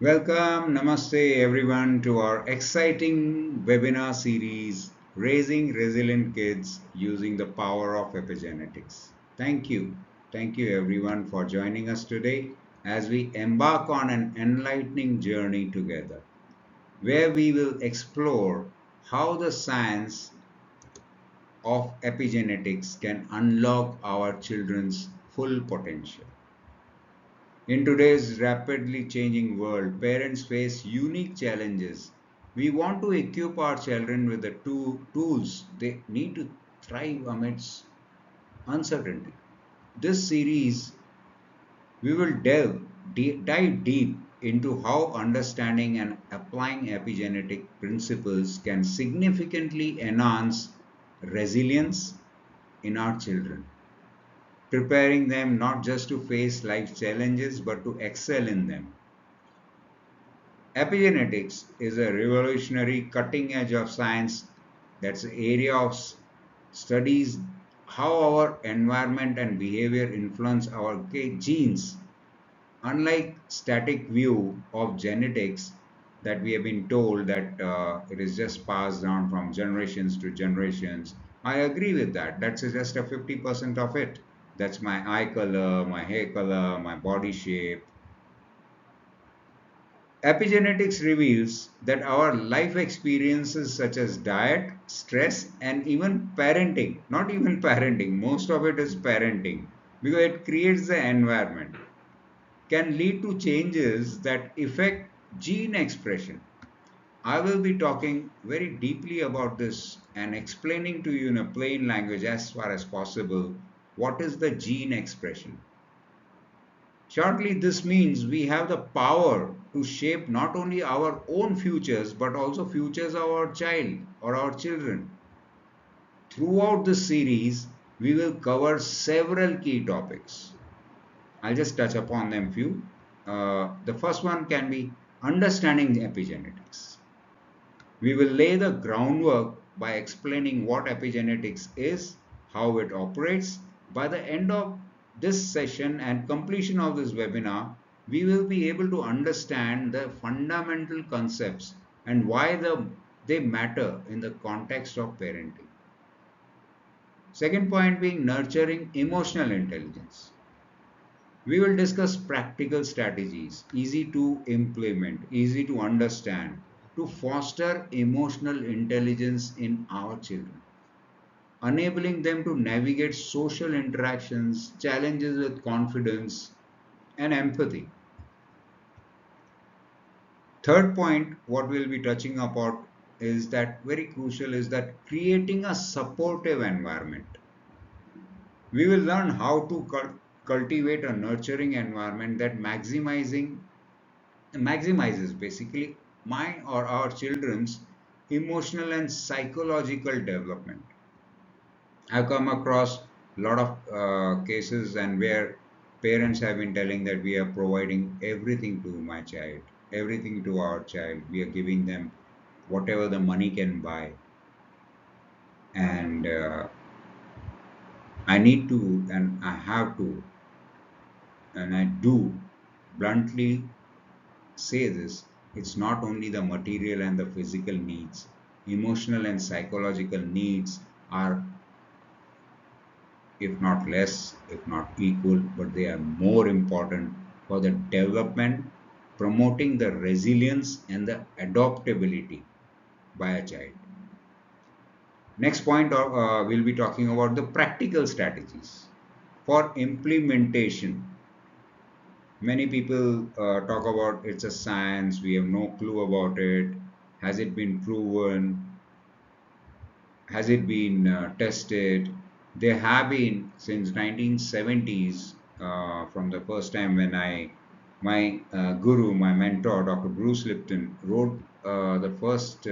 Welcome, namaste everyone to our exciting webinar series Raising Resilient Kids Using the Power of Epigenetics. Thank you. Thank you everyone for joining us today as we embark on an enlightening journey together where we will explore how the science of epigenetics can unlock our children's full potential. In today's rapidly changing world, parents face unique challenges. We want to equip our children with the tools they need to thrive amidst uncertainty. This series, we will dive deep into how understanding and applying epigenetic principles can significantly enhance resilience in our children, preparing them not just to face life challenges but to excel in them. Epigenetics is a revolutionary cutting edge of science that's an area of studies how our environment and behavior influence our genes. Unlike static view of genetics that we have been told that it is just passed down from generations to generations, I agree with that. That's just a 50% of it. That's my eye color, my hair color, my body shape. Epigenetics reveals that our life experiences, such as diet, stress, and even parenting, not even parenting, most of it is parenting, because it creates the environment, can lead to changes that affect gene expression. I will be talking very deeply about this and explaining to you in a plain language as far as possible what is the gene expression. Shortly, this means we have the power to shape not only our own futures but also futures of our child or our children. Throughout this series, we will cover several key topics. I'll just touch upon them few. The first one can be understanding epigenetics. We will lay the groundwork by explaining what epigenetics is, how it operates. By the end of this session and completion of this webinar, we will be able to understand the fundamental concepts and why they matter in the context of parenting. Second point being nurturing emotional intelligence. We will discuss practical strategies, easy to implement, easy to understand, to foster emotional intelligence in our children, enabling them to navigate social interactions, challenges with confidence and empathy. Third point, what we'll be touching about is that very crucial is that creating a supportive environment. We will learn how to cultivate a nurturing environment that maximizes basically my or our children's emotional and psychological development. I've come across a lot of cases and where parents have been telling that we are providing everything to my child, everything to our child. We are giving them whatever the money can buy, and I need to, and I have to, and I do bluntly say this, it's not only the material and the physical needs, emotional and psychological needs are, if not less, if not equal, but they are more important for the development, promoting the resilience and the adaptability by a child. Next point, we'll be talking about the practical strategies for implementation. Many people talk about it's a science, we have no clue about it. Has it been proven? Has it been tested? There have been since 1970s, from the first time when my guru, my mentor, Dr. Bruce Lipton, wrote the first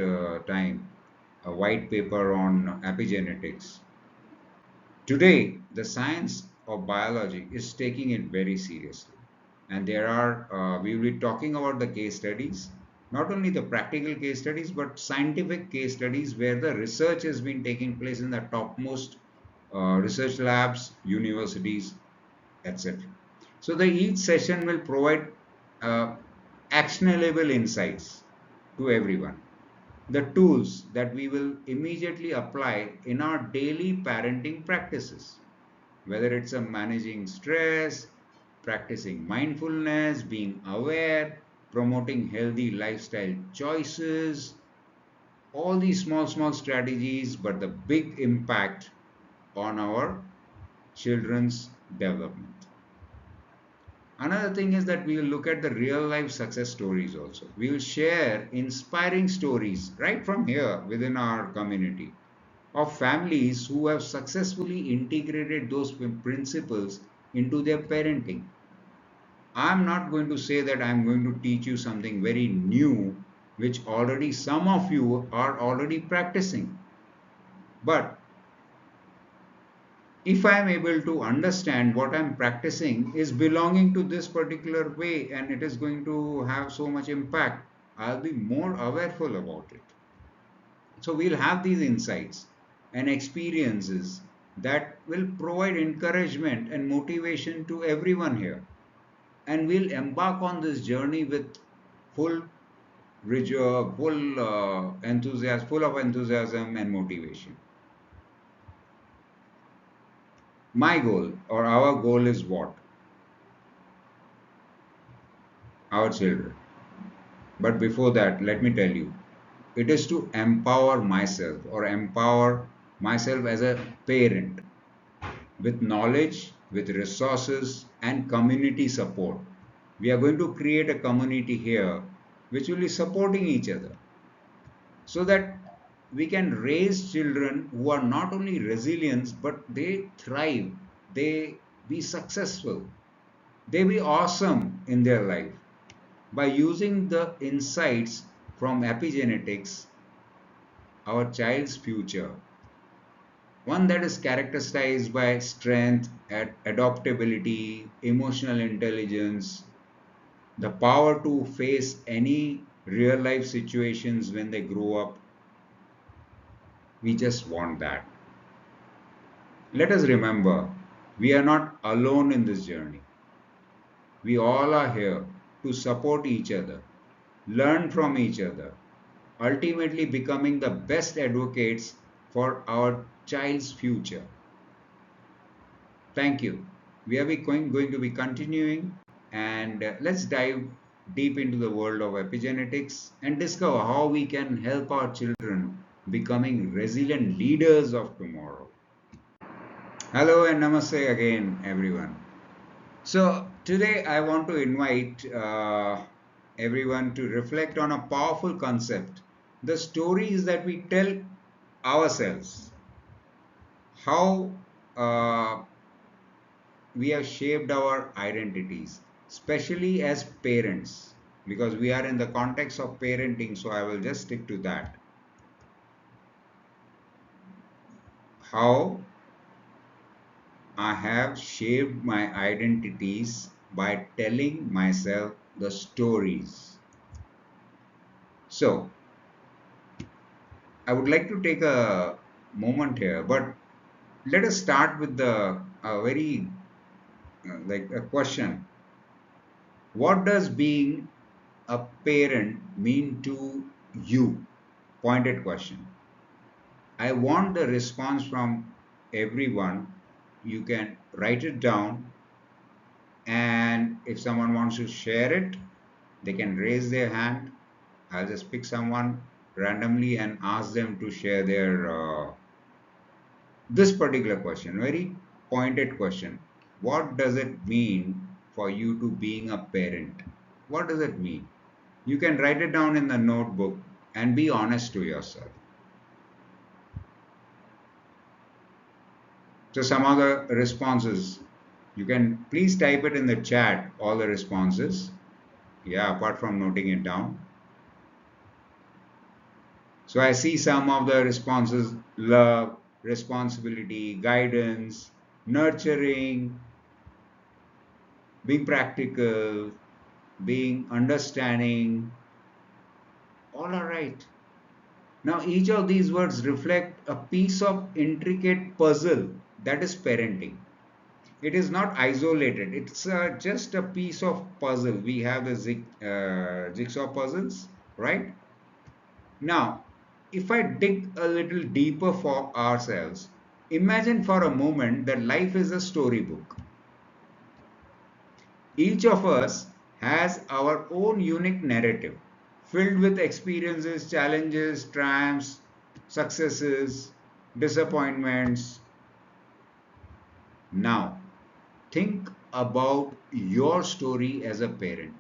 time a white paper on epigenetics. Today, the science of biology is taking it very seriously. And we will be talking about the case studies, not only the practical case studies, but scientific case studies where the research has been taking place in the topmost research labs, universities, etc. So each session will provide uh, actionable insights to everyone. The tools that we will immediately apply in our daily parenting practices, whether it's a managing stress, practicing mindfulness, being aware, promoting healthy lifestyle choices, all these small strategies, but the big impact on our children's development. Another thing is that we will look at the real life success stories also. We will share inspiring stories right from here within our community of families who have successfully integrated those principles into their parenting. I'm not going to say that I'm going to teach you something very new, which already some of you are already practicing. But if I'm able to understand what I'm practicing is belonging to this particular way and it is going to have so much impact, I'll be more awareful about it. So we'll have these insights and experiences that will provide encouragement and motivation to everyone here. And we'll embark on this journey with full rigor, full enthusiasm, full of enthusiasm and motivation. My goal or our goal is what? Our children. But before that, let me tell you, it is to empower myself or empower myself as a parent with knowledge, with resources, and community support. We are going to create a community here which will be supporting each other so that we can raise children who are not only resilient but they thrive, they be successful, they be awesome in their life by using the insights from epigenetics, our child's future, one that is characterized by strength, adaptability, emotional intelligence, the power to face any real life situations when they grow up. We just want that. Let us remember, we are not alone in this journey. We all are here to support each other, learn from each other, ultimately becoming the best advocates for our child's future. Thank you. We are going to be continuing and let's dive deep into the world of epigenetics and discover how we can help our children becoming resilient leaders of tomorrow. Hello and namaste again, everyone. So, today I want to invite everyone to reflect on a powerful concept, the stories that we tell ourselves, how we have shaped our identities, especially as parents, because we are in the context of parenting, so I will just stick to that. How I have shaped my identities by telling myself the stories. So, I would like to take a moment here, but let us start with the very like a question. What does being a parent mean to you? Pointed question. I want the response from everyone. You can write it down, and if someone wants to share it, they can raise their hand. I'll just pick someone randomly and ask them to share their this particular question. Very pointed question. What does it mean for you to being a parent? What does it mean? You can write it down in the notebook and be honest to yourself. So some of the responses, you can please type it in the chat, all the responses. Yeah, apart from noting it down. So I see some of the responses: love, responsibility, guidance, nurturing, being practical, being understanding. All are right. Now, each of these words reflect a piece of intricate puzzle that is parenting. It is not isolated. It's just a piece of puzzle. We have the jigsaw puzzles, right? Now, if I dig a little deeper for ourselves, imagine for a moment that life is a storybook. Each of us has our own unique narrative, filled with experiences, challenges, triumphs, successes, disappointments. Now, think about your story as a parent.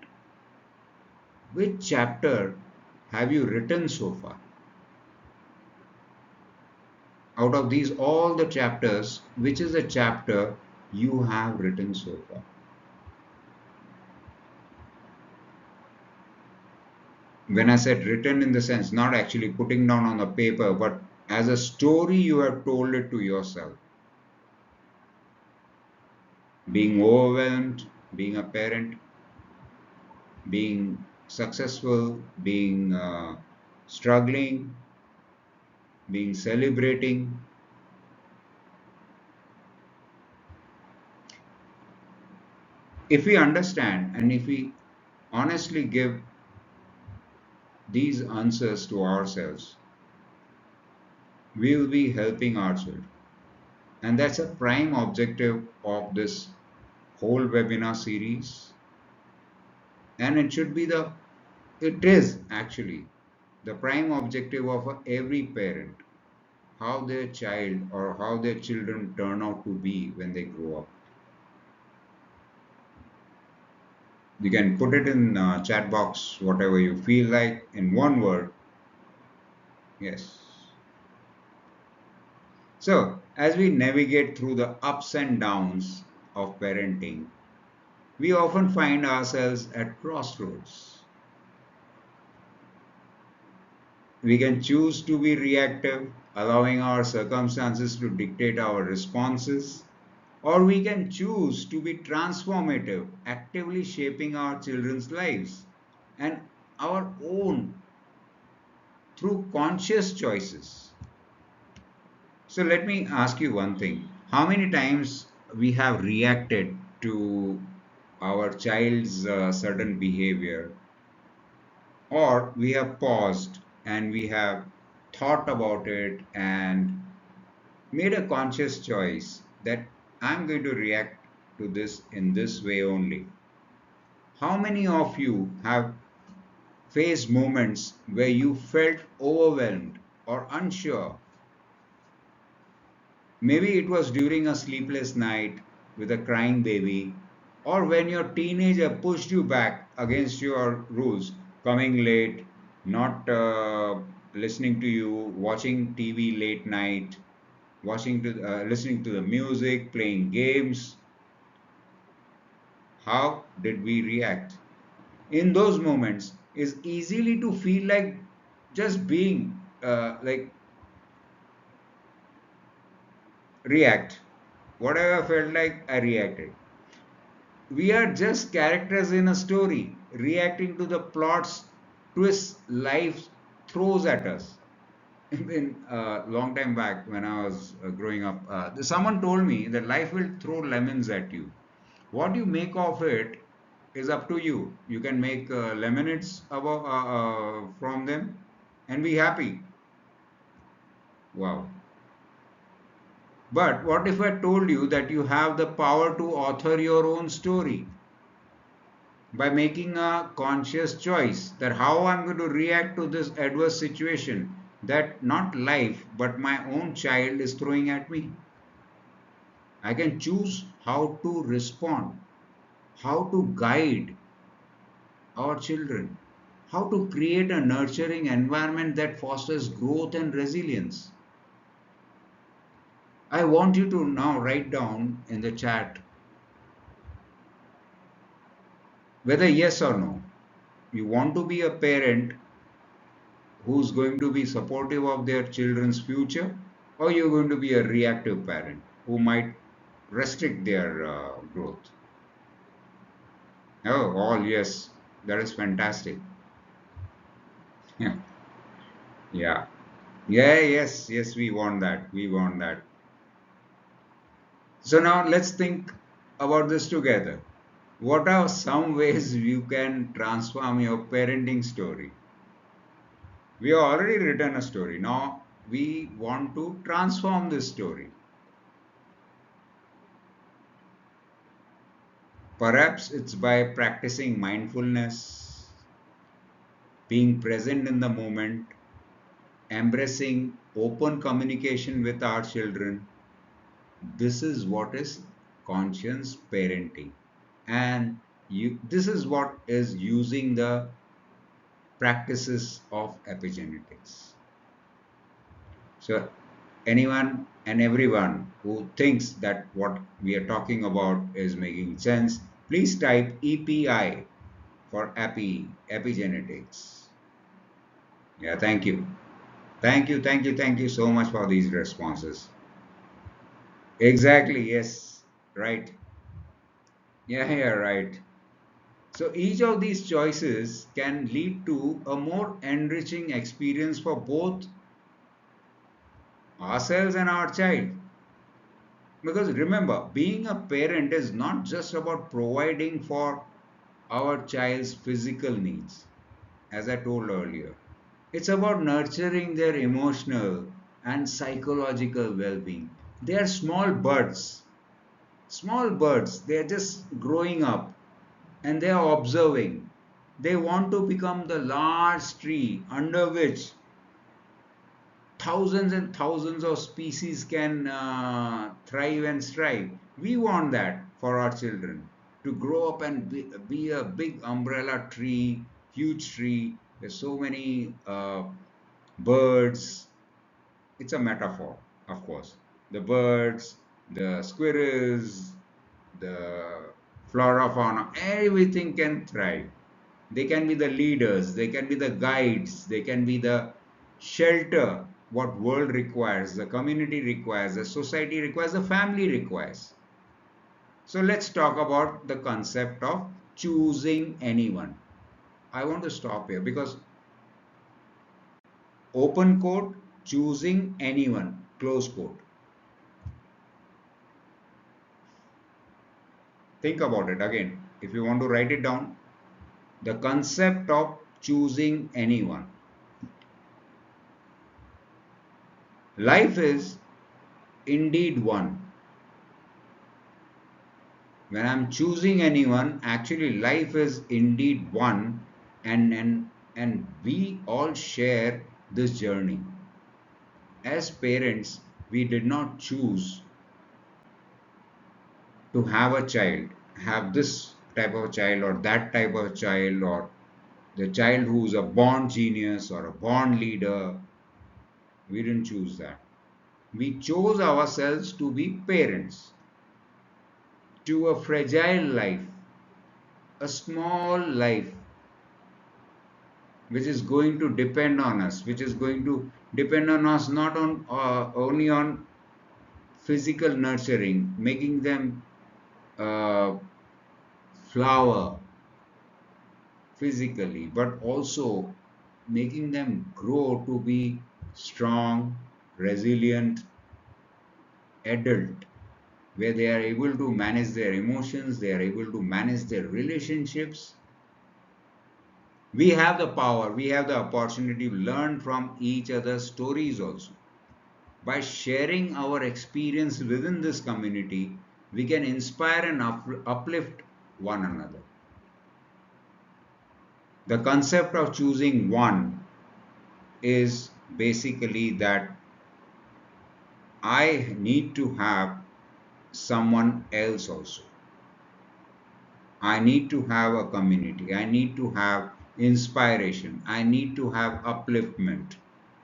Which chapter have you written so far? Out of these, all the chapters, which is the chapter you have written so far? When I said written, in the sense, not actually putting down on the paper, but as a story you have told it to yourself. Being overwhelmed, being a parent, being successful, being struggling, being celebrating. If we understand and if we honestly give these answers to ourselves, we will be helping our children. And that's a prime objective of this whole webinar series. And it is actually the prime objective of every parent, how their child or how their children turn out to be when they grow up. You can put it in chat box, whatever you feel like, in one word. Yes. So, as we navigate through the ups and downs of parenting, we often find ourselves at crossroads. We can choose to be reactive, allowing our circumstances to dictate our responses, or we can choose to be transformative, actively shaping our children's lives and our own through conscious choices. So let me ask you one thing. How many times we have reacted to our child's certain behavior, or we have paused and we have thought about it and made a conscious choice that I'm going to react to this in this way only? How many of you have faced moments where you felt overwhelmed or unsure? Maybe it was during a sleepless night with a crying baby, or when your teenager pushed you back against your rules, coming late, not listening to you, watching TV late night, listening to the music, playing games. How did we react? In those moments, it's easily to feel like just being like react. Whatever felt like, I reacted. We are just characters in a story, reacting to the plots twists life throws at us. In a long time back, when I was growing up, someone told me that life will throw lemons at you. What you make of it is up to you. You can make lemonades from them and be happy. Wow. But what if I told you that you have the power to author your own story by making a conscious choice that how I'm going to react to this adverse situation that not life but my own child is throwing at me? I can choose how to respond, how to guide our children, how to create a nurturing environment that fosters growth and resilience. I want you to now write down in the chat whether yes or no you want to be a parent who's going to be supportive of their children's future, or you're going to be a reactive parent who might restrict their growth. Oh, all yes, that is fantastic. Yeah, yeah, yeah, yes, yes, we want that. We want that. So now let's think. about this together. What are some ways you can transform your parenting story? We have already written a story. Now we want to transform this story. Perhaps it's by practicing mindfulness, being present in the moment, embracing open communication with our children. This is what is conscious parenting. And this is what is using the practices of epigenetics. So, anyone and everyone who thinks that what we are talking about is making sense, please type EPI for epigenetics. Yeah, thank you. Thank you so much for these responses. Exactly, yes, right. Yeah, right. So each of these choices can lead to a more enriching experience for both ourselves and our child. Because remember, being a parent is not just about providing for our child's physical needs, as I told earlier. It's about nurturing their emotional and psychological well being. They are small birds, they are just growing up and they are observing. They want to become the large tree under which thousands and thousands of species can thrive and strive. We want that for our children to grow up and be a big umbrella tree, huge tree. There's so many birds. It's a metaphor, of course. The birds, the squirrels, the flora, fauna, everything can thrive. They can be the leaders, they can be the guides, they can be the shelter what world requires, the community requires, the society requires, the family requires. So let's talk about the concept of choosing anyone. I want to stop here because open quote, choosing anyone, close quote. Think about it again. If you want to write it down, the concept of choosing anyone. Life is indeed one. When I'm choosing anyone, actually life is indeed one, and we all share this journey. As parents, we did not choose to have a child, have this type of child or that type of child, or the child who's a born genius or a born leader. We didn't choose that. We chose ourselves to be parents to a fragile life, a small life which is going to depend on us, which is going to depend on us not on only on physical nurturing, making them uh, flower physically, but also making them grow to be strong, resilient adult, where they are able to manage their emotions, they are able to manage their relationships. We have the power, we have the opportunity to learn from each other's stories also. By sharing our experience within this community, we can inspire and uplift one another. The concept of choosing one is basically that I need to have someone else also. I need to have a community. I need to have inspiration. I need to have upliftment.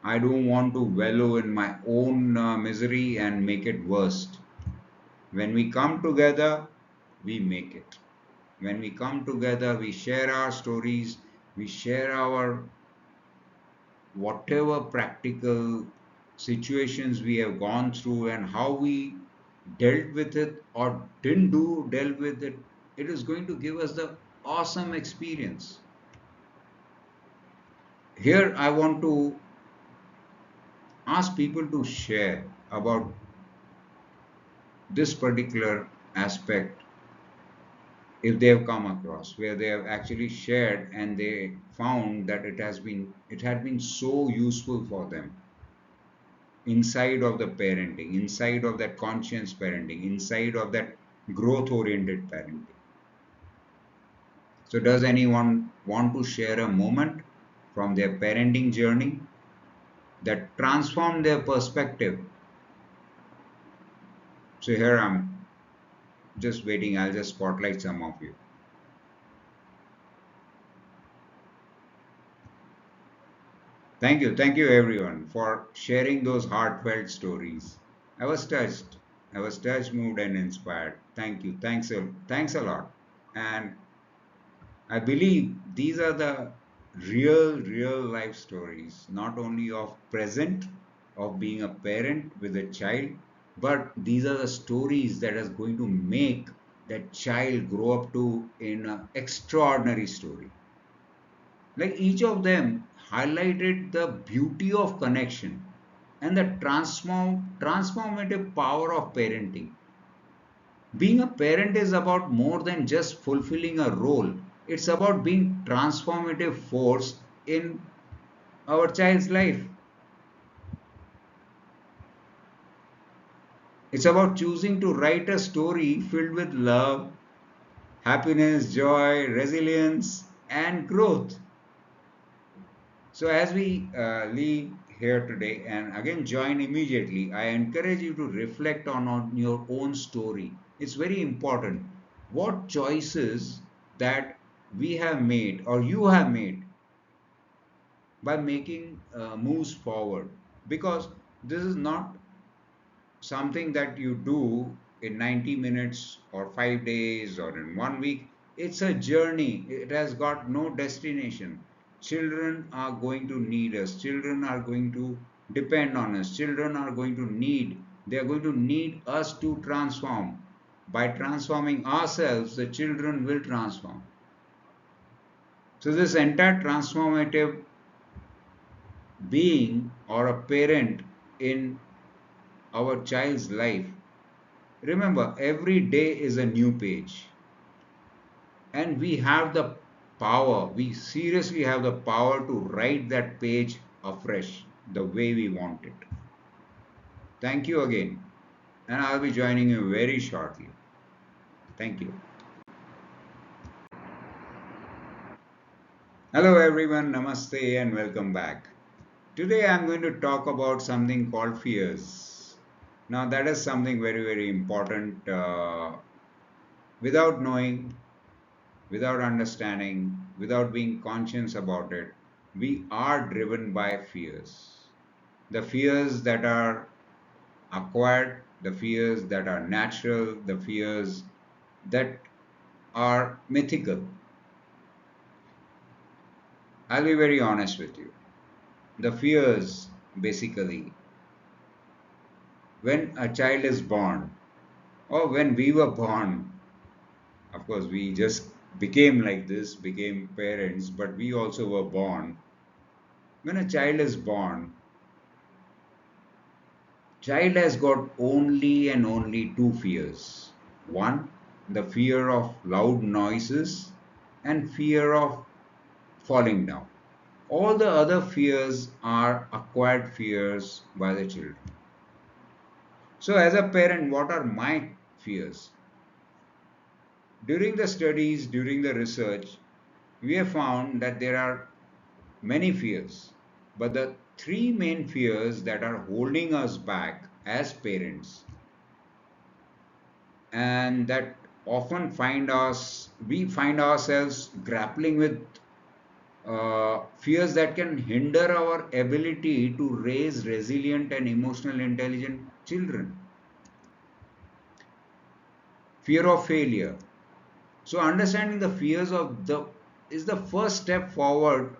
I don't want to wallow in my own misery and make it worst. When we come together, we make it. When we come together, we share our stories, we share our whatever practical situations we have gone through and how we dealt with it or didn't do dealt with it. It is going to give us the awesome experience. Here I want to ask people to share about this particular aspect. if they have come across, where they have actually shared and they found that it had been so useful for them inside of the parenting, inside of that conscious parenting, inside of that growth oriented parenting. So does anyone want to share a moment from their parenting journey that transformed their perspective? So here I'm just waiting, I'll just spotlight some of you. Thank you everyone for sharing those heartfelt stories. I was touched. I was touched, moved, and inspired. Thank you. Thanks a lot. And I believe these are the real life stories, not only of present, of being a parent with a child, but these are the stories that is going to make that child grow up to in an extraordinary story. Like each of them highlighted the beauty of connection and the transformative power of parenting. Being a parent is about more than just fulfilling a role. It's about being transformative force in our child's life. It's about choosing to write a story filled with love, happiness, joy, resilience, and growth. So, as we leave here today and again join immediately, I encourage you to reflect on your own story. It's very important. What choices that we have made or you have made by making moves forward? Because this is not something that you do in 90 minutes or 5 days or in 1 week. It's a journey, it has got no destination. Children are going to need us, children are going to depend on us, children are going to need, they are going to need us to transform. By transforming ourselves, the children will transform. So, this entire transformative being or a parent in our child's life. Remember, every day is a new page, and we have the power, we seriously have the power to write that page afresh the way we want it. Thank you again, and I'll be joining you very shortly. Thank you. Hello, everyone, namaste, and welcome back. Today, I'm going to talk about something called fears. Now, that is something very important. Without knowing, without understanding, without being conscious about it, we are driven by fears. The fears that are acquired, the fears that are natural, the fears that are mythical. I'll be very honest with you. The fears, basically, when a child is born, or when we were born, of course, we just became like this, became parents, but we also were born. When a child is born, child has got only and only two fears. One, the fear of loud noises and fear of falling down. All the other fears are acquired fears by the children. So, as a parent, what are my fears? During the studies, during the research, we have found that there are many fears, but the three main fears that are holding us back as parents and that often we find ourselves grappling with fears that can hinder our ability to raise resilient and emotional intelligent children. Fear of failure. So understanding the fears of the is the first step forward,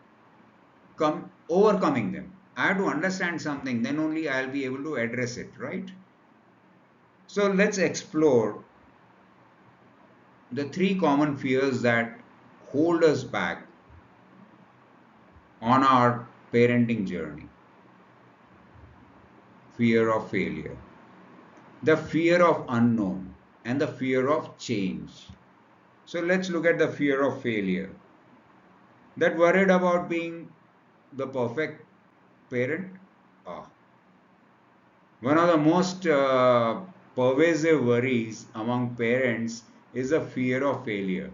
overcoming them. I have to understand something, then only I'll be able to address it, right? So let's explore the three common fears that hold us back on our parenting journey. Fear of failure, the fear of unknown, and the fear of change. So let's look at the fear of failure. That worried about being the perfect parent. Ah, one of the most pervasive worries among parents is the fear of failure.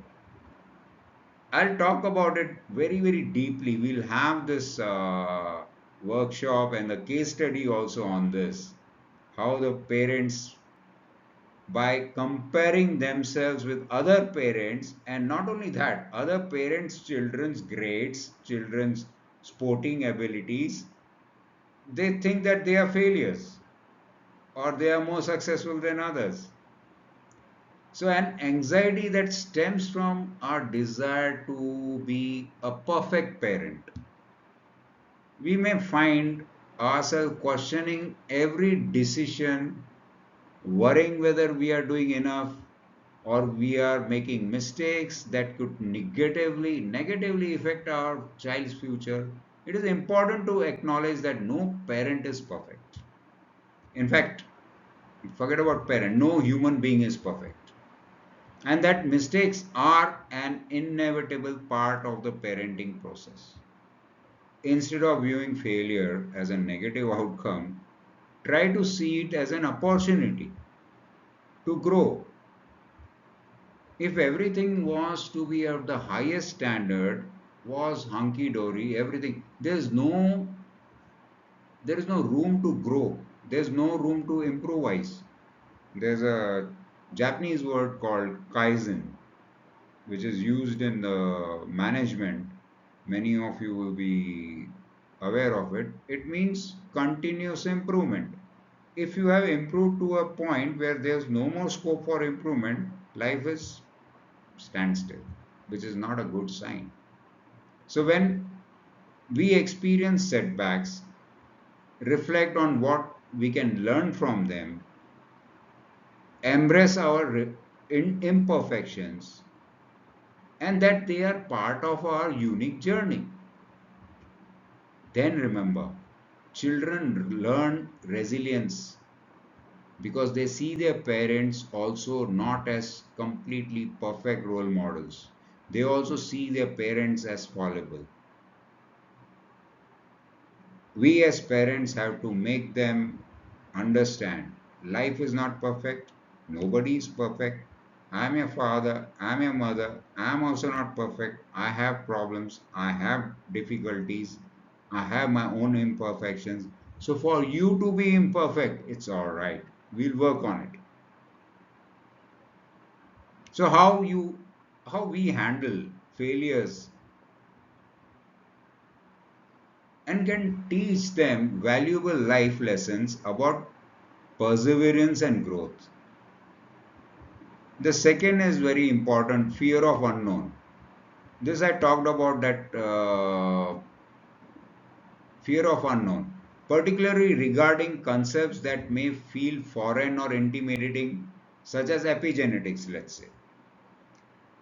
I'll talk about it very, very deeply. We'll have this workshop and the case study also on this. How the parents, by comparing themselves with other parents, and not only that, other parents' children's grades, children's sporting abilities, they think that they are failures or they are more successful than others. So, an anxiety that stems from our desire to be a perfect parent. We may find ourselves questioning every decision, worrying whether we are doing enough or we are making mistakes that could negatively affect our child's future. It is important to acknowledge that no parent is perfect. In fact, forget about parent, no human being is perfect. And that mistakes are an inevitable part of the parenting process. Instead of viewing failure as a negative outcome, try to see it as an opportunity to grow. If everything was to be of the highest standard, was hunky dory, everything, there is no room to grow. There's no room to improvise. There's a Japanese word called kaizen, which is used in the management. Many of you will be aware of it. It means continuous improvement. If you have improved to a point where there's no more scope for improvement, life is standstill, which is not a good sign. So when we experience setbacks, reflect on what we can learn from them, embrace our imperfections, and that they are part of our unique journey. Then remember, children learn resilience because they see their parents also not as completely perfect role models. They also see their parents as fallible. We as parents have to make them understand life is not perfect, nobody is perfect. I'm your father, I'm your mother, I'm also not perfect. I have problems, I have difficulties, I have my own imperfections. So for you to be imperfect, it's all right. We'll work on it. So how we handle failures and can teach them valuable life lessons about perseverance and growth. The second is very important, fear of unknown. This I talked about that fear of unknown, particularly regarding concepts that may feel foreign or intimidating, such as epigenetics, let's say.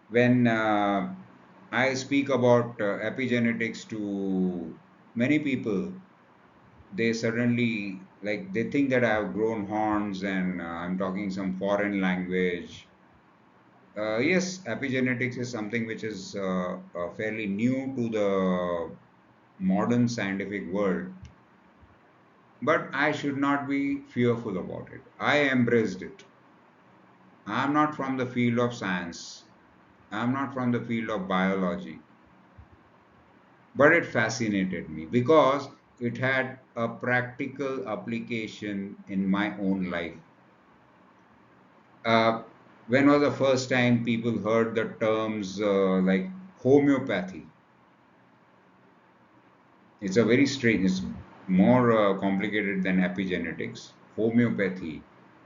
When I speak about epigenetics to many people, they suddenly like they think that I have grown horns and I'm talking some foreign language. Yes, epigenetics is something which is fairly new to the modern scientific world, but I should not be fearful about it. I embraced it. I'm not from the field of science, I'm not from the field of biology, but it fascinated me because it had a practical application in my own life. Uh, when was the first time people heard the terms like homeopathy? It's a very strange, it's more complicated than epigenetics. Homeopathy.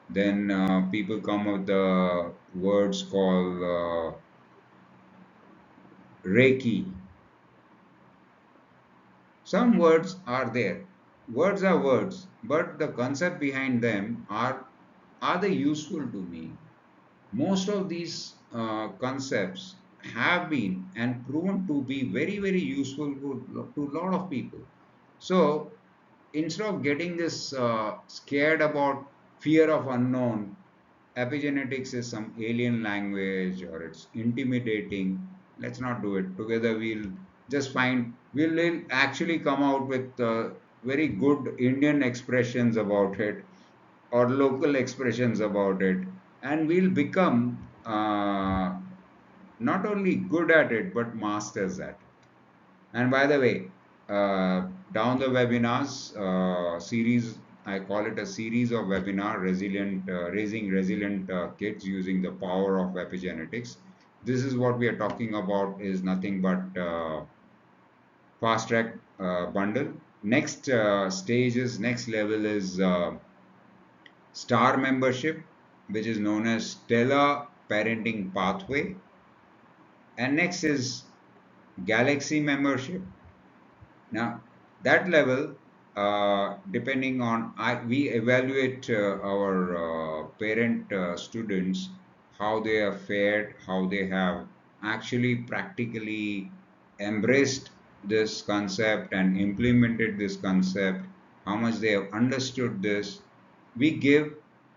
Then people come up with the words called Reiki. Some words are there. Words are words, but the concept behind them are they useful to me? Most of these concepts have been and proven to be very, very useful to a lot of people. So instead of getting this scared about fear of unknown, epigenetics is some alien language or it's intimidating. Let's not do it. Together we'll just find, we'll actually come out with very good Indian expressions about it or local expressions about it, and we'll become not only good at it but masters at it. And by the way, down the webinars series, I call it a series of webinar, raising resilient kids using the power of epigenetics. This is what we are talking about is nothing but fast track bundle. Next next level is star membership, which is known as stellar parenting pathway. And next is galaxy membership. Now, that level, depending on, we evaluate our parent students, how they have fared, how they have actually practically embraced this concept and implemented this concept, how much they have understood this. We give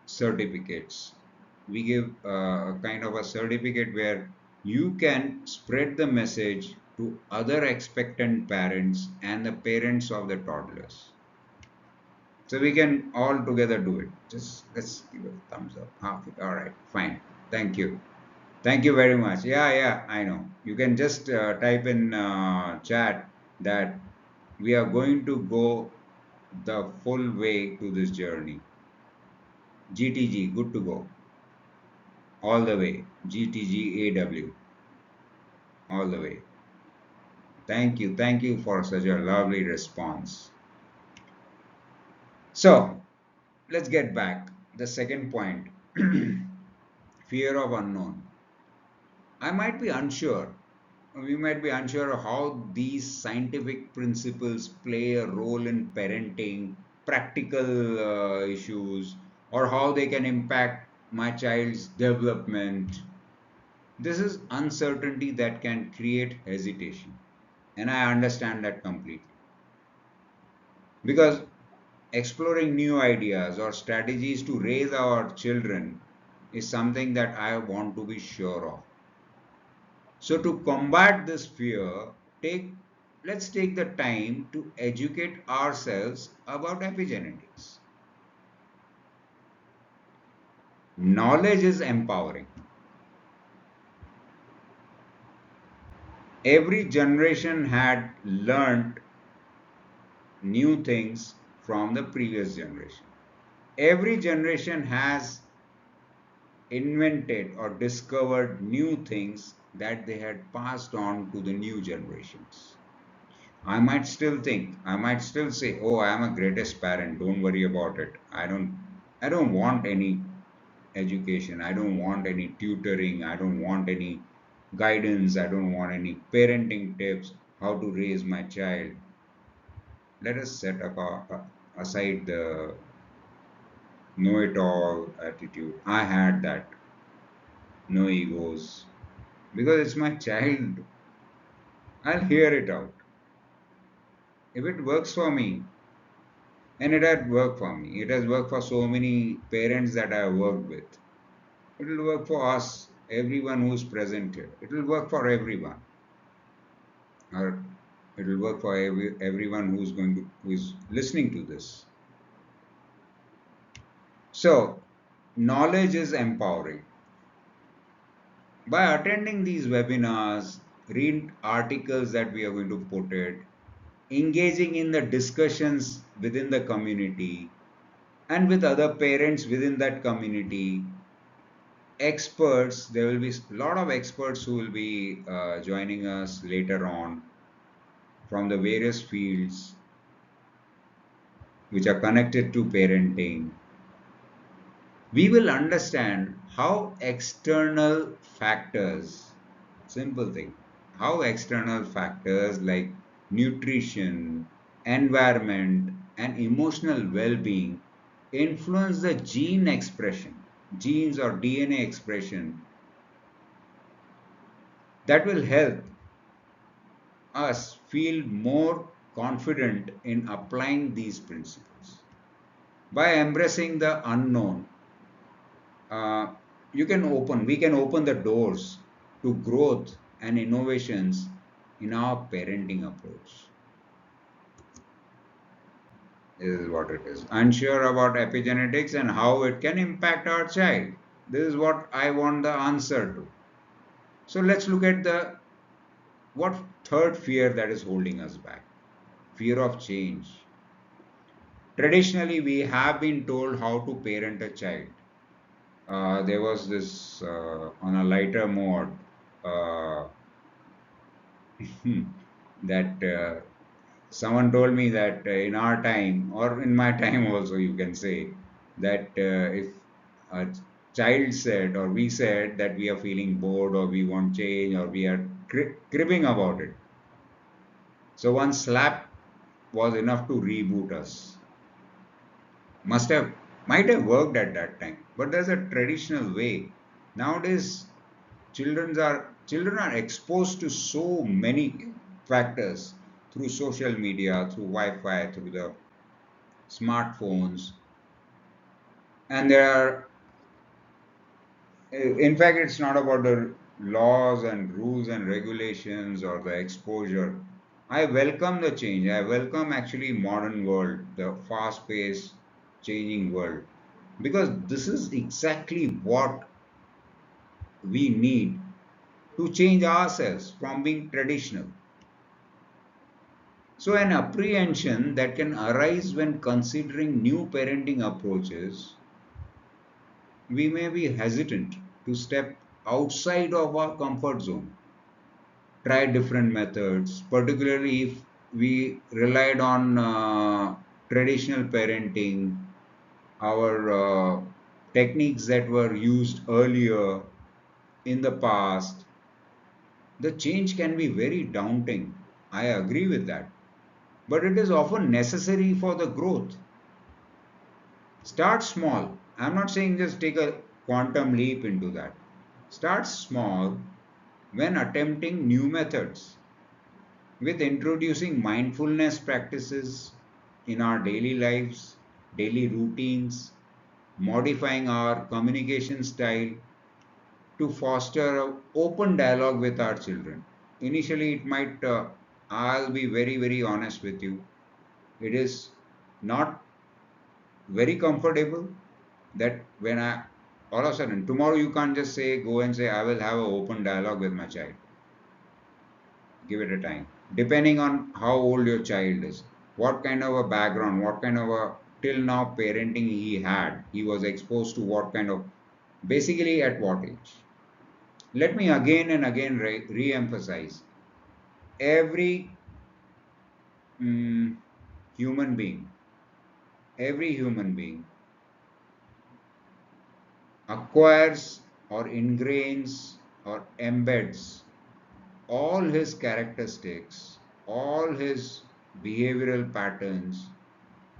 certificates. We give a kind of a certificate where you can spread the message to other expectant parents and the parents of the toddlers. So we can all together do it. Just let's give a thumbs up. All right, fine. Thank you. Thank you very much. Yeah, yeah, I know. You can just type in chat that we are going to go the full way to this journey. GTG, good to go. All the way. GTGAW, all the way. Thank you. Thank you for such a lovely response. So let's get back. The second point, fear of unknown. I might be unsure. We might be unsure of how these scientific principles play a role in parenting, practical issues, or how they can impact my child's development. This is uncertainty that can create hesitation. And I understand that completely. Because exploring new ideas or strategies to raise our children is something that I want to be sure of. So to combat this fear, let's take the time to educate ourselves about epigenetics. Knowledge is empowering. Every generation had learned new things from the previous generation. Every generation has invented or discovered new things that they had passed on to the new generations. I might still say, oh, I am a greatest parent, don't worry about it. I don't want any education, I don't want any tutoring, I don't want any guidance, I don't want any parenting tips, how to raise my child. Let us set aside the know it all attitude. I had that, no egos, because it's my child. I'll hear it out. If it works for me, and it had worked for me, it has worked for so many parents that I have worked with. It will work for us, everyone who's present here. It will work for everyone, or it will work for everyone who is listening to this. So, knowledge is empowering. By attending these webinars, read articles that we are going to put it, engaging in the discussions within the community and with other parents within that community, experts, there will be a lot of experts who will be joining us later on from the various fields which are connected to parenting. We will understand how external factors, simple thing, how external factors like nutrition, environment, and emotional well being influence the gene expression, genes or DNA expression that will help us feel more confident in applying these principles. By embracing the unknown, uh, we can open the doors to growth and innovations in our parenting approach. This is what it is. Unsure about epigenetics and how it can impact our child. This is what I want the answer to. So let's look at the what third fear that is holding us back. Fear of change. Traditionally, we have been told how to parent a child. There was this on a lighter mode uh, that someone told me that in our time, or in my time also, you can say that if a child said or we said that we are feeling bored or we want change or we are cribbing about it, so one slap was enough to reboot us. Must have, might have worked at that time, but there's a traditional way. Nowadays, children are exposed to so many factors through social media, through Wi-Fi, through the smartphones, and there are, in fact, it's not about the laws and rules and regulations or the exposure. I welcome the change. I welcome actually modern world, the fast-paced, changing world, because this is exactly what we need to change ourselves from being traditional. So, an apprehension that can arise when considering new parenting approaches, we may be hesitant to step outside of our comfort zone, try different methods, particularly if we relied on traditional parenting, our techniques that were used earlier in the past. The change can be very daunting. I agree with that. But it is often necessary for the growth. Start small. I'm not saying just take a quantum leap into that. Start small when attempting new methods, with introducing mindfulness practices in our daily lives, daily routines, modifying our communication style to foster an open dialogue with our children. Initially, it might, I'll be very, very honest with you, it is not very comfortable that when I, all of a sudden, tomorrow you can't just say, go and say, I will have an open dialogue with my child. Give it a time. Depending on how old your child is, what kind of a background, what kind of a till now parenting he had, he was exposed to what kind of, basically at what age. Let me again and again re emphasize every mm, human being, every human being acquires or ingrains or embeds all his characteristics, all his behavioral patterns,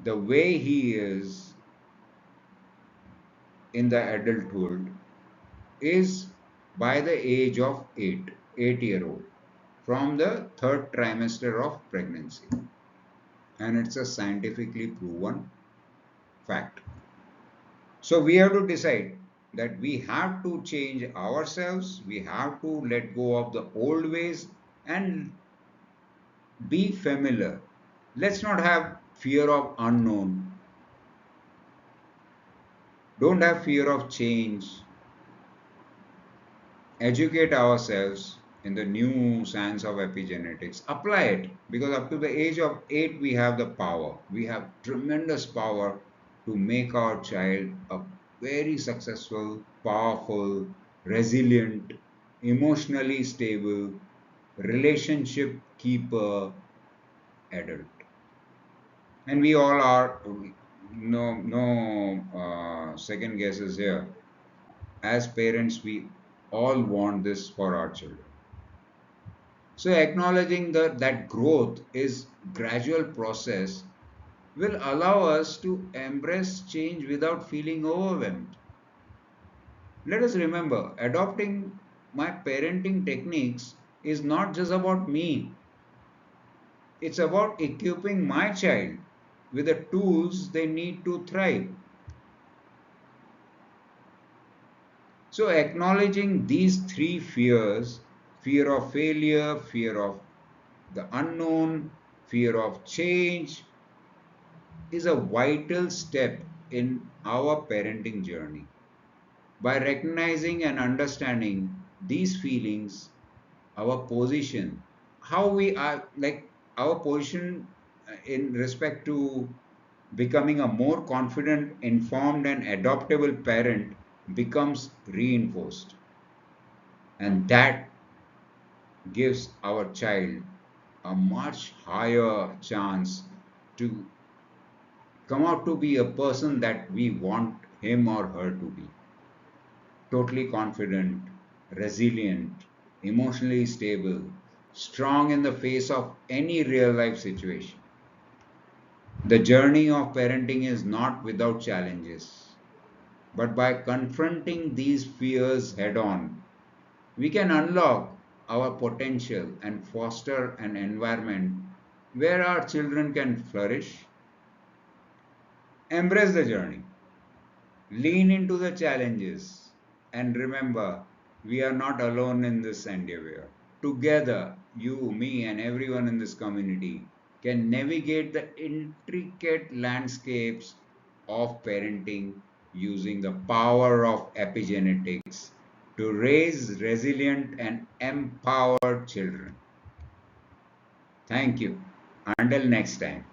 the way he is in the adulthood is by the age of 8-year old, from the third trimester of pregnancy. And it's a scientifically proven fact. So we have to decide that we have to change ourselves, we have to let go of the old ways and be familiar. Let's not have fear of unknown. Don't have fear of change. Educate ourselves in the new science of epigenetics. Apply it, because up to the age of 8, we have the power. We have tremendous power to make our child a very successful, powerful, resilient, emotionally stable, relationship keeper adult. And we all are, no second guesses here. As parents, we all want this for our children. So acknowledging that growth is gradual process will allow us to embrace change without feeling overwhelmed. Let us remember, adopting my parenting techniques is not just about me. It's about equipping my child with the tools they need to thrive. So, acknowledging these three fears, fear of failure, fear of the unknown, fear of change, is a vital step in our parenting journey. By recognizing and understanding these feelings, our position, how we are, like our position in respect to becoming a more confident, informed, and adaptable parent becomes reinforced. And that gives our child a much higher chance to come out to be a person that we want him or her to be: totally confident, resilient, emotionally stable, strong in the face of any real life situation. The journey of parenting is not without challenges, but by confronting these fears head on, we can unlock our potential and foster an environment where our children can flourish. Embrace the journey, lean into the challenges, and remember, we are not alone in this endeavor. Together, you, me, and everyone in this community can navigate the intricate landscapes of parenting using the power of epigenetics to raise resilient and empowered children. Thank you. Until next time.